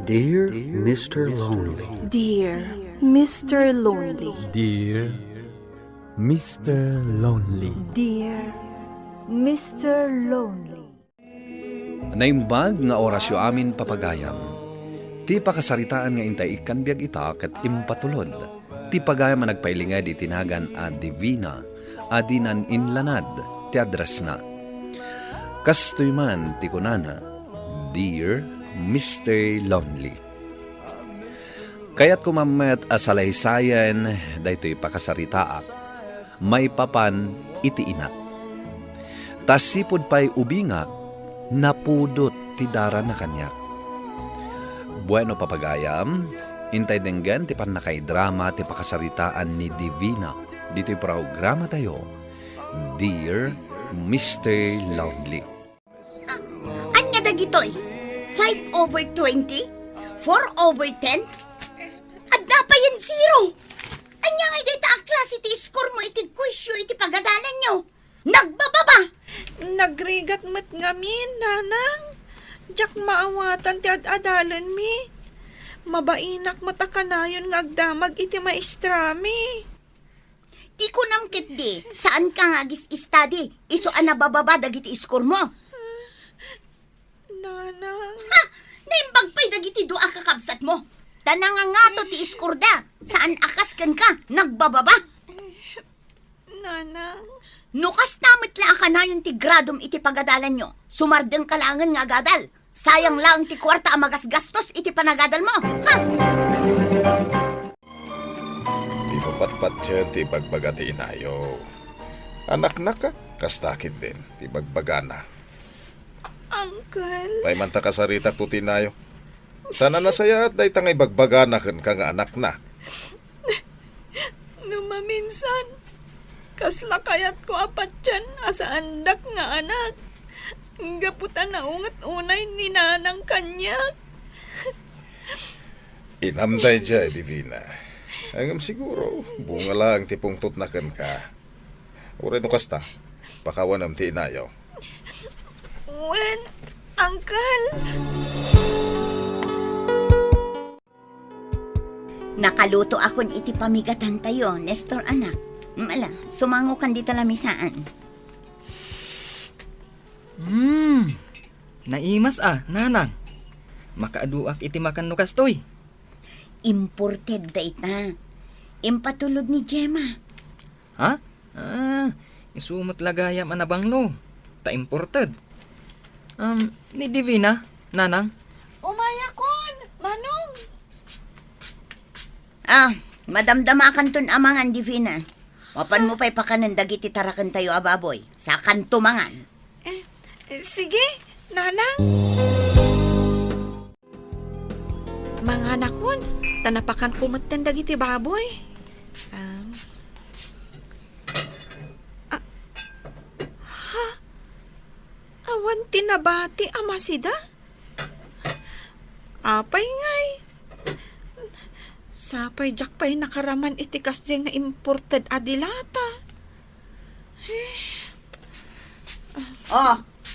Dear Mr. Lonely. Dear Mr. Lonely. Dear Mr. Lonely. Dear Mr. Lonely. Naimbag nga orasyo amin papagayam. Ti pakasaritaan nga intay ikan biag ita ket impatulod. Ti pagayam nga nagpailingad itinagan a divina, adinan inlanad, ti address na. Kastoy man ti kunana, Dear Mr. Lonely. Kaya't kumamet asalaysayan daytoy pakasaritaak, may papan iti inak. Tasipod pa'y ubingak, napudot ti dara na kanyak. Bueno papagayam, intay denggan ti panakay-drama ti pakasaritaan ni Divina. Dito'y programa tayo, Dear Mr. Lonely. Anya dagitoy? 5/20? 4/10? Adda pa yan zero! Anya nga dita ang klase ti score mo iti kuisyo iti pagadalan nyo? Nagbababa! Nagrigat met ngamin, nanang. Jak maawatan ti ad-adalan mi. Mabainak matakanayon nga agdamag iti maestrami. Di ko namkit di, saan ka nga gis-study? Iso anabababa dagiti score mo? Nanang. Ha! Naimbag pa'y dagiti doa kakabsat mo. Tanang nga to ti score da. Saan akas kan ka? Nagbababa? Nanang. Nukas namit la ka na yung ti gradom iti pagadalan nyo. Sumardeng kalangan nga gadal. Sayang lang ti kwarta amagas-gastos iti panagadal mo. Ha? Di mapatpat siya ti bagbaga ti inayo. Anak na ka, kastakit din, ti bagbaga na. Uncle. Tay man ta kasarita po ti inayo. Sana nasaya at day tangay bagbaga na kan ka nga anak na. Numaminsan. Kasla kayat ko apat dyan asa andak nga anak. Gaputan na ungat unay ni nanang kanyak. Inamday siya, Divina. Hanggang siguro, bunga lang ti pungtot na kan ka. Ure no kasta, pakawan am ti inayo. When, Uncle? Nakaluto akon iti pamigatan tayo, Nestor anak. Mala, sumango kan di talamisaan. Naimas nanang. Makaaduak iti makan no kastoy. Imported da ita. Impatulod ni Gemma. Ha? Isumot lagayam anabanglo. Ta imported. Ni Divina, nanang. Umayakon, manong. Madamdamakan ton amangan, Divina. Wapan mo pa'y pakanan dagiti tarakan tayo ababoy. Sa kantumangan. Sige, nanang. Mga anakon, tanapakan kumatan dagiti baboy. Awan tinabati amasida? Apay ngay. Sapay jakpay nakaraman iti kasjeng nga imported adilata.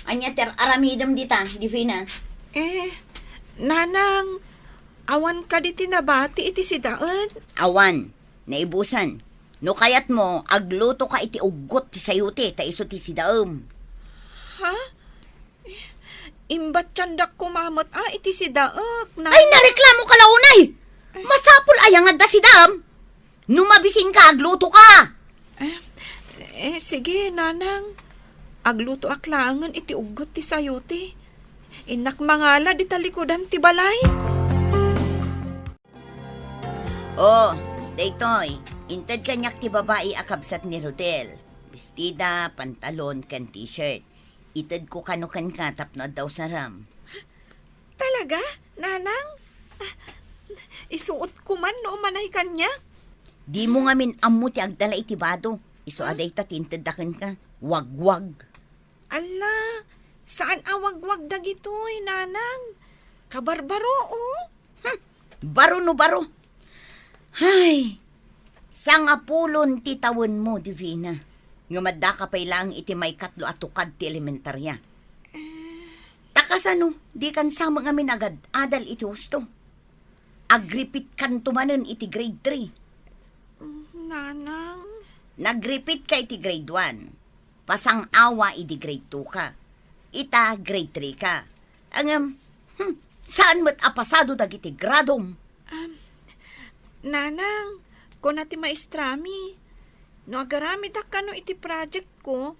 Anya ter aramidam dita, Divina. Nanang, awan ka di tinabati iti sidaan. Awan, naibusan. No kayat mo, agluto ka iti ugot ti sayuti, ta iso ti sidaam. Ha? Imbat tiyandak kumamot, iti sidaak. Ay, nareklamo ka launay! Masapul ayang adda sidaam. Numabising ka, agluto ka! Sige, nanang. Agluto aklangan iti ugot ti sayuti. Inak mangala di talikudan ti balay. Daytoy, inted kanyak ti babae akabsat ni Rodel. Bestida, pantalon, kan t-shirt. Ited ko kanukan katap no daw saram. Talaga, nanang? Isuot ko man no manay kanya. Di mo nga min ammo ti agdala iti bado. Iso aday ta tintedakan ka. Wagwag. Ala, saan awagwag dagitoy, nanang? Kabarbaro, oh. Baro no baro. Hay, sangapulon ti tawon mo, Divina. Nga madda ka pa'y lang iti may katlo at tukad ti elementarya. Takasano, di kan sama nga minagad, adal iti husto. Agripit kan tumanen iti grade 3. Nanang, Nag-repeat ka iti grade 1. Pasang awa iti grade 2 ka. Ita grade 3 ka. Saan mo't apasado dagiti gradom? nanang, kung nati maestrami, no agaramid ka no iti project ko,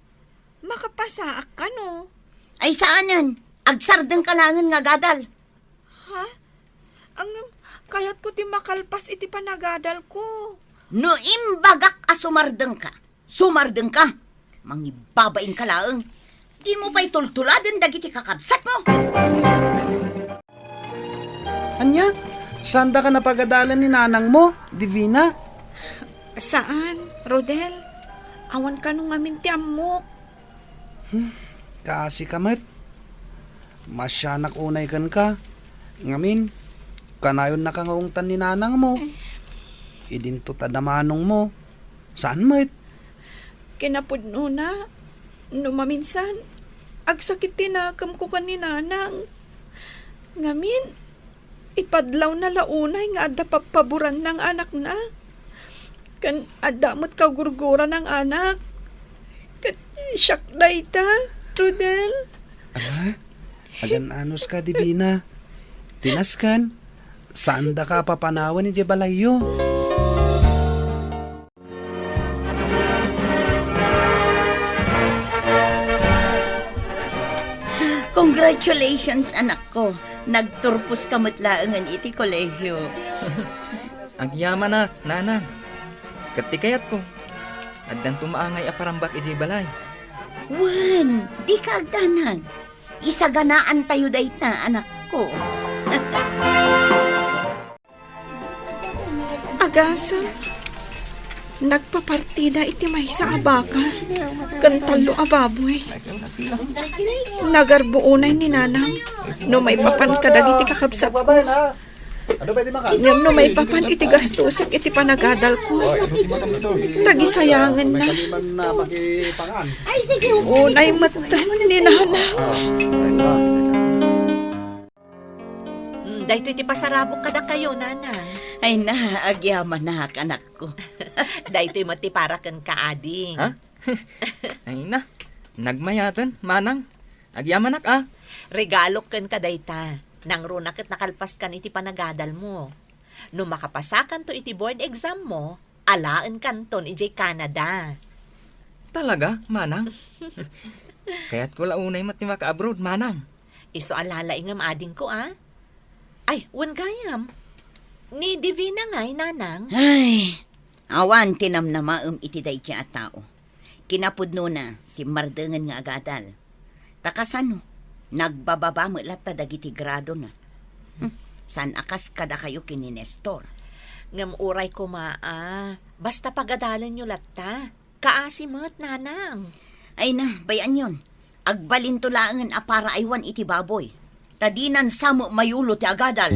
makapasa ka no. Ay saanan? Agsardeng kalangan nga gadal. Ha? Kayat ko ti makalpas iti panagadal ko. No imbagak a sumardeng ka. Sumardeng ka. Mangibabain ka laeng. Di mo pa'y tultuladen dagiti kakabsat mo. Anya, saan da ka napagadalan ni nanang mo, Divina? Saan, Rodel? Awan ka nung amintiam mo. Kasi kamat. Masyanak unay kan ka. Ngamin, kanayon nakangaungtan ni nanang mo. Idinto tadamanong mo. Saan mo Kinapudno na. Numaminsan, agsakit tinakam ko kan ni nanang. Ngamin, ipadlaw na launay nga adda papaboran ng anak na. Kan adamot kagurgura ng anak. Kan siyak na ita, Rodel. Ala, agan-anos ka, Divina. Tinaskan, saan da ka papanawan ni Jebalayo? Congratulations, anak ko. Nagturpos ka matlaangan iti kolehyo. Agyaman na, nanang. Katikayat ko. Addan tumaangay aparambak iji balay. Wan, di ka agdanag. Isaganaan tayo dahit na, anak ko. Agasam, nagpapartida iti may sa abaka. Kantalo ababoy. Nagarbuunay ni nanang. No may papan kadagiti kakabsat ko. Ngam no may papan iti gastusak iti panagadal ko. Tagisayangan na. Unay matan ni nanang. Dahito iti pasarabok kada kayo, nanang. Ay na, agyaman na, anak ko. Dahito yung matiparakan ka, ading. Ha? Ay na, nagmayatan, manang. Agyamanak ah. Regalo kan ka dayta. Nang runak at nakalpas kan iti panagadal mo. No makapasakan to iti board exam mo, alaan kanton iti Canada. Talaga, manang? Kaya't ko launay maka-abroad, manang. Iso alala ingam ading ko, ah. Ay, wan gayam. Ni Divina nga'y, nanang. Ay, awan tinamnamaam iti day a tao. Kinapudno na si mardengan nga agadal. Takasano, nagbababa mo lata dagiti grado na. San akas kada kayo kini Nestor? Ngam uray ko basta pagadalan nyo lata. Kaasimot, nanang. Ay na, bayan yon. Agbalintulangan apara aywan iti baboy. Tadinan samo mayulo ti agadal.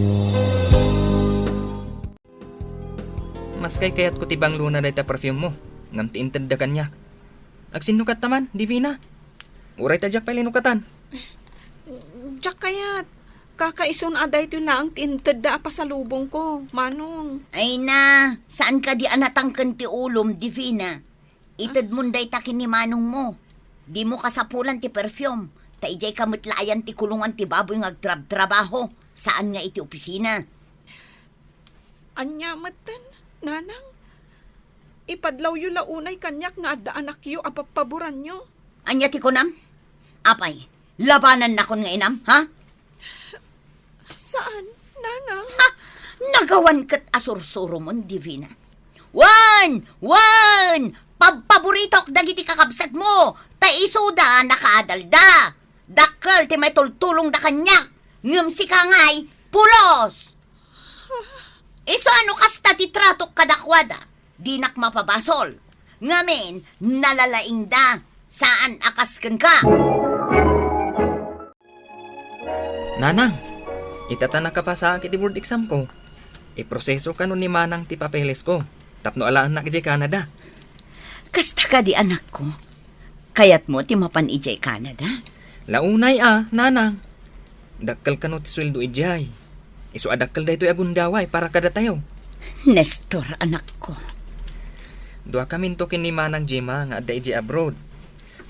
Mas kay kaya't ko tibang luna day ta perfume mo. Ngam ti inted da kanya. Agsinukat taman, Divina. Uray ta jak pa linukatan. Diyak kayat. Kakaisun aday ito lang tinted da pasalubong ko, manong. Ay na, saan ka di anatangkan ti ulom, Divina? Itad munday takin ni manong mo. Di mo kasapulan ti perfume. Ta ijay kamitlayan ti kulungan ti baboy ng agtrab-trabaho. Saan nga iti opisina? Anyamatan, nanang. Ipadlaw yu launay kanyak nga adda anak yu apapaboran nyo. Anya ti kunam? Apay, labanan na kon nga inam, ha? Saan, nanang? Ha? Nagawan kat asursuro mon, Divina. Wan! Paborito dagiti kakabsat mo. Ta isuda nakaadalda. Dakkel ti may tultulong da kanyak. Ngem si kangay, pulos. Iso ano kasta ti tratok kadakwada. Dinak mapabasol. Ngamin, nalalaing da. Saan akasken ka? Nanang, itatana ka pa sa akin di board exam ko. Iproseso ka nun ni manang ti papeles ko. Tapno alaan na ijay Canada. Kasta ka di anak ko. Kayat mo ti mapan ijay Canada? Launay nanang. Dakkel ka no ti sweldo ijay. Isu adakkel daytoy agundaway para kada tayo. Nestor, anak ko. Dua kami to kini manang Jima nga ada iji abroad.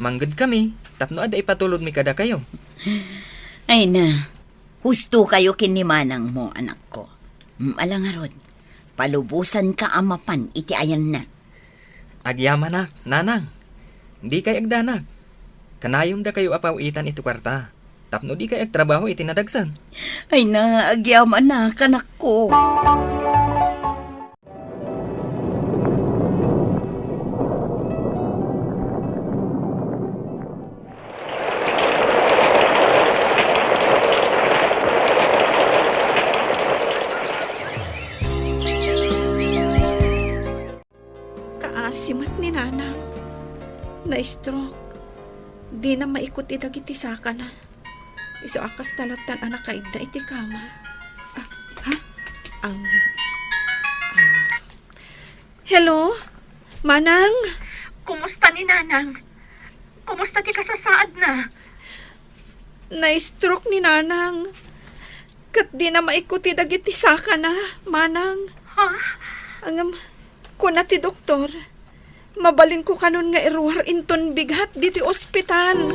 Mangged kami, tapno ada ipatulod mi kada kayo. Ay na, husto kayo kinimanang mo, anak ko. Alangarod, palubusan ka amapan, iti ayan na. Agyaman na, nanang. Di kay agdanak. Kanayong da kayo apawitan ito kwarta. Tapno di kay agtrabaho iti nadagsan. Ay na, agyaman na, kanak ko. Kaasimat ni nanang. Na-stroke. Di na maikot idagiti saka na. Iso akas talatan anak kaigda iti kama. Hello? Manang? Kumusta ni Nanang? Kumusta ti kasasaad na? Na-stroke ni nanang. Kat di na maikot idagiti saka na, manang. Ha? Kuna ti doktor. Mabalin ko kanon nga irwar inton bighat diti ospital.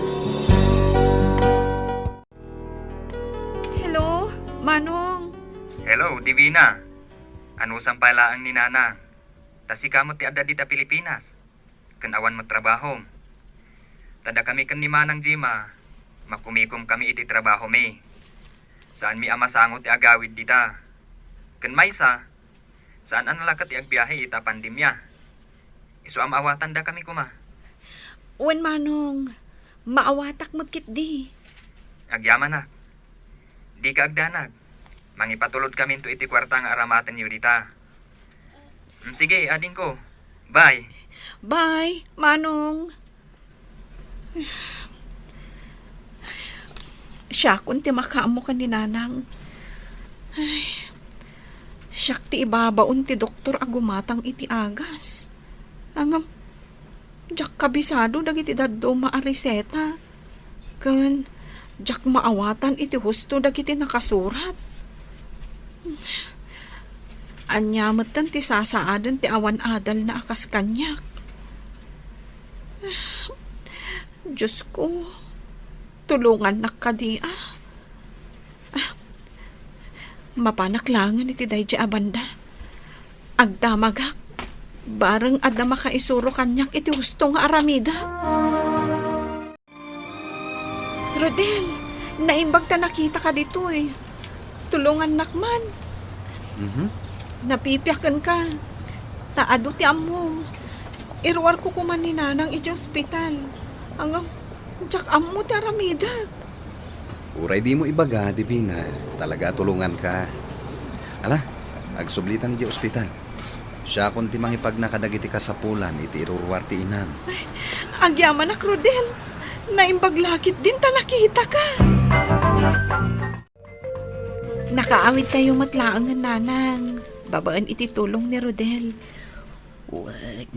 Hello, Manong. Hello, Divina. Ano sampalaan ni Nana? Tasi kamot ti adda dita Pilipinas. Kanawan mo trabaho. Tada kami kan ni Manang Jima. Makumikom kami iti trabaho mi. Saan mi amasangot ti agawid dita. Kan maysa, saan analakat ti agbiyahe ita pandemya. Isu amawatan da kami kuma. Wen Manong, maawatak magkit di. Agyaman na. Di ka agdanag. Mangipatulod kami to iti kwarta nga aramatan yu dita. Sige, ading ko. Bye. Bye, Manong. Siya kung ti makaamo ka ni nanang. Ay, siyak ti ibabaon ti doktor agumatang iti agas. Angam, jak kabisado dagiti daddo maariseta. Kan, jak maawatan iti husto dagiti nakasurat. Anyamatan ti sasaadan ti awan adal na akas kanyak. Diyos ko, tulungan na kadi mapanaklangan iti daydi abanda. Agdamagak, bareng adda makaisuro kanyak iti husto nga aramida. Rodel, naimbag ta nakita ka dito eh. Tulungan nakman. Napipiyakan ka. Taado ti among. Irwar ko kuman ni nanang iti ospital. Hanggang, jak amo ti aramidag. Uray di mo ibaga, Divina. Talaga tulungan ka. Ala, agsublitan iti ospital. Siya kung ti mangipag nakadagiti kasapulan, iti irurwar ti inang. Agyaman na, Rodel. Naimbag lakit din ta nakita ka. Nakaawit tayo matlaangan, nanang. Babaan iti tulong ni Rodel. Wan,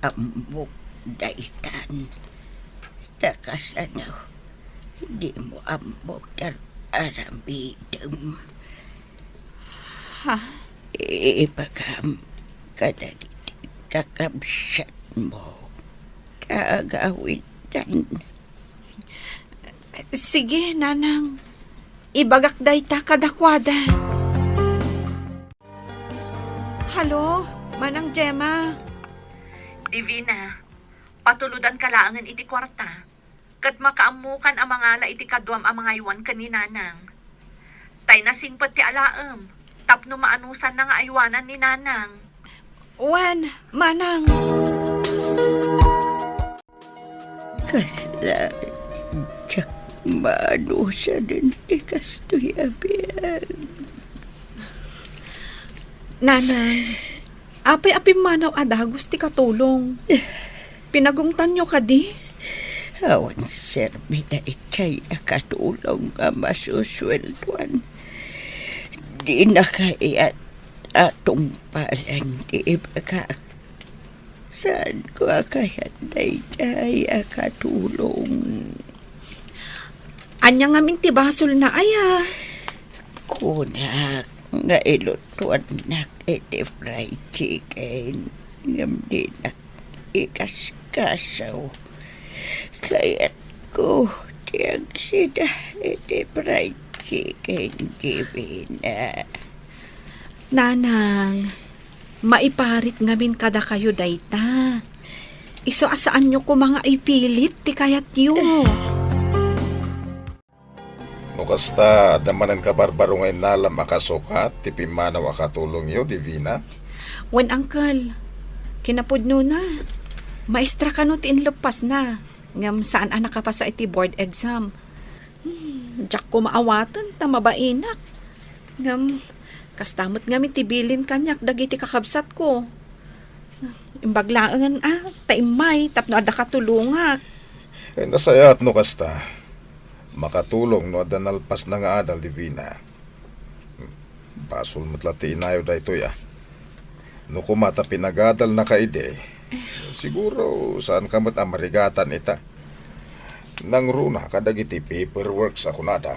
amok daitan. Takasanaw, di mo amok aramidem. Ha? Ipagam kadagiti kakabsat mo. Kagawitan. Sige, nanang. Ibagak day ta kadakwada. Halo, Manang Gemma. Divina, patuludan kalaangan iti kwarta. Kat makaamukan ang mga ala iti kadwam ang mga iwan kaninanang. Tay nasingpat ti alaam. Tapno maanusan na nga aywanan ni nanang. Wan, Manang. Kasla, tsak maanusan din ikastoyabiyag. Nanang, api-api manaw adagos ti katulong. Pinagungtan nyo ka di? Awan serbi na ikay akatulong nga masuswelduan. Di na kaya atong palan di ibagak. Saan ko kaya na ikay akatulong? Anya nga minti basol na aya. kunak nga ilutuan nak iti fried chicken ngam di nak ikaskasaw kaya't ko tiyag sida iti fried chicken Divina. Nanang, maiparit ngamin kada kayo dayta. Iso asaan nyo ko mga ipilit ti kayat yo. No kasta, damanan ka barbaro ngay nalam akasukat, tipimanaw akatulong yo, Divina. Wen uncle, kinapudno na. Maestra ka no ti inlupas na. Ngam saan anak ka pa sa iti board exam. Diyak ko maawatan, tamabainak. Ngam, kastamot ngami tibilin kanyak dagiti kakabsat ko. Imbaglaangan taimay, tapno ada katulungak. Nasayat no kasta, makatulong no adanalpas na nga adal, Divina. Pasul matlati inayo da ito ya. No kumata pinagadal na kaide, siguro saan ka mat amarigatan ita. Nang runa kadagiti paperwork sa kunada.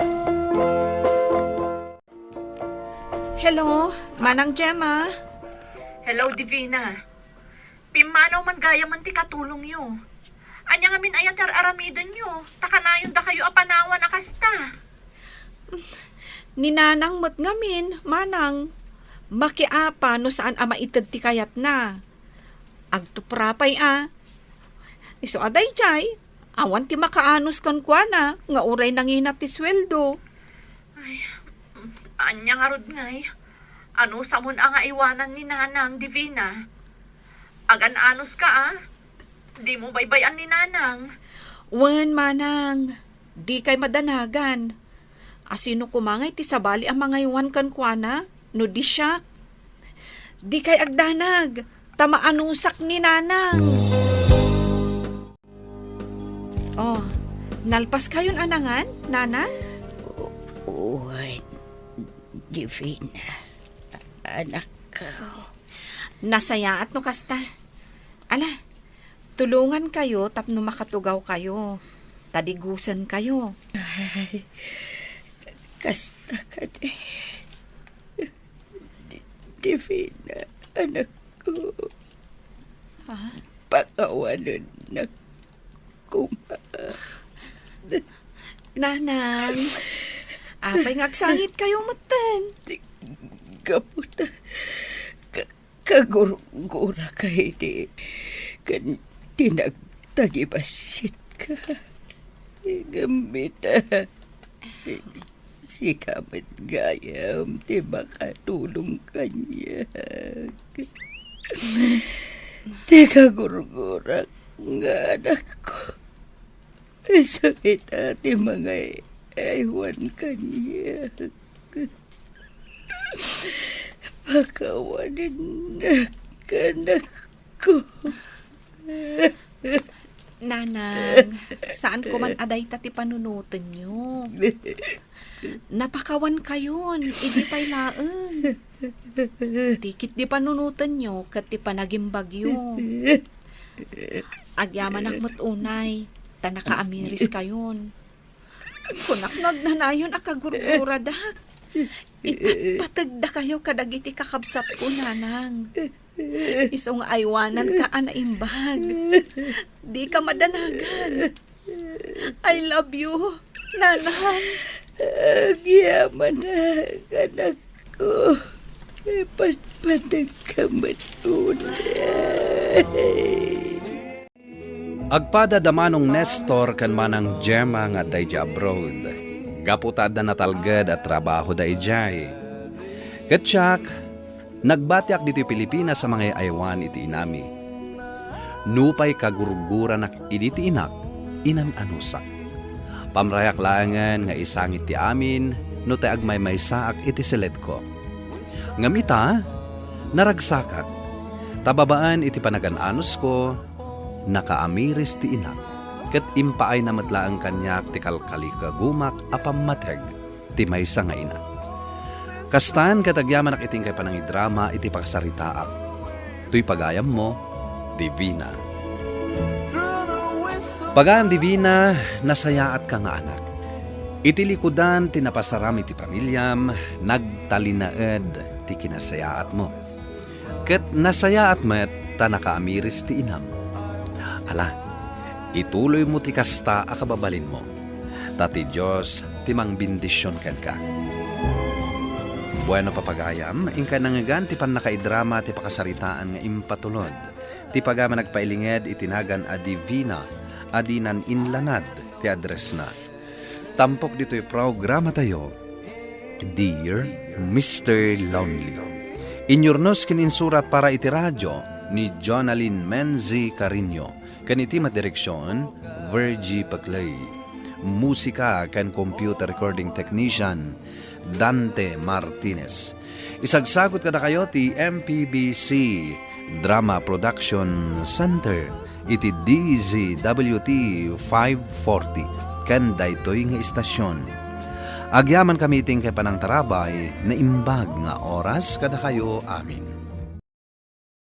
Hello, Manang Gemma. Hello, Divina. Pimanaw man gaya man ti katulong yo. Anya ngamin ayatar aramidan yo. Takanayon da kayo apanawan akasta. Ninanang mo't ngamin, Manang. Makiapa no saan ama itad ti kayat na. Agtuprapay Iso aday jay. Awan ti makaanos kan kwa na. Nga uray nanginat ti sweldo. Ay, anya nga rod ngay. Ano sa mun nga iwanan ni Nanang, Divina? Agan-anos ka Di mo baybayan ni Nanang. Wen, Manang. Di kay madanagan. Asino kumangay ti sabali ang mga iwan kan kwa na. No di siya. Di kay agdanag. Tamaanusak ni Nanang. Oh, nalpas kayon anangan, Nanang? Uwan, Divina, anak ko. Nasayaat no kasta. Ala, tulungan kayo tapno makatugaw kayo. Tadigusan kayo. Ay, kasta ka di. Divina, anak ko. Pakawanan na kuma. Nanang, apay ngagsangit kayo matan. Kaputa, kagurugura ka hindi. Kan tinagtagibasit ka. Gamita. Si Kamat Gayam, di makatulong kanya. Di kagurugura nga anak ko. Sakit ati mga ewan kanya. Pakawanin na kanak ko. Nanang, saan ko man aday tati panunutan nyo? Napakawan kayon, hindi pa'y laeng. Tikit di panunutan nyo, kat di panaging bagyo. Agyaman ak unay, tanaka-amiris kayon. Kunak nagnanayon akagurgura dak. Ipatpatag da kayo kadagiti kakabsat ko, Nanang. Isong aywanan ka anaimbag. Di ka madanagan. I love you, Nanang. Agyaman na anak ko. Ipatpatag ka matunay. Agpada damanong Nestor kan manang Gemma nga dayja abroad. Gaputad na natalgad at trabaho dayjay. Katsak, nagbatiak dito Pilipinas sa mga aywan iti inami. Nupay kagurugura nak iditi inak, inan anusak. Pamrayak langan nga isangit ti amin, no tay agmay saak iti silid ko. Ngamita, naragsakat, tababaan iti panagan-anos ko, nakaamiris ti inak, ket impaay na matlaang kanyak ti kalkali kagumak apamateg ti maysa nga ina. Kastan katagyaman ak iting kay panangidrama iti pagsaritaak. Tuy pagayam mo, Divina. Pagayam Divina, nasayaat ka nga anak. Iti likudan ti napasarami ti pamilyam, nagtalinaed ti kinasayaat mo. Ket nasayaat met ta nakaamiris ti inam. Ala, ituloy mo ti kasta a kababalin mo. Tati Diyos ti mangbindisyon ken ka. Bueno papagayam, ingka nangagan ti panakaidrama ti pakasaritaan nga impatulod. Ti pagama nagpailinged itinagan a Divina, adinan inlanad ti address na. Tampok dito'y programa tayo, Dear Mr. Lonely. Inyornos kininsurat para iti radyo ni Jonalyn Menzi Carino. Kaniti madireksyon, Virgie Paclay. Musika kan computer recording technician, Dante Martinez. Isagsagot kada kayo ti MPBC Drama Production Center, iti DZWT 540. Kanda ito'y nga istasyon. Agyaman kami ting kay panang tarabay na imbag nga oras kada kayo amin.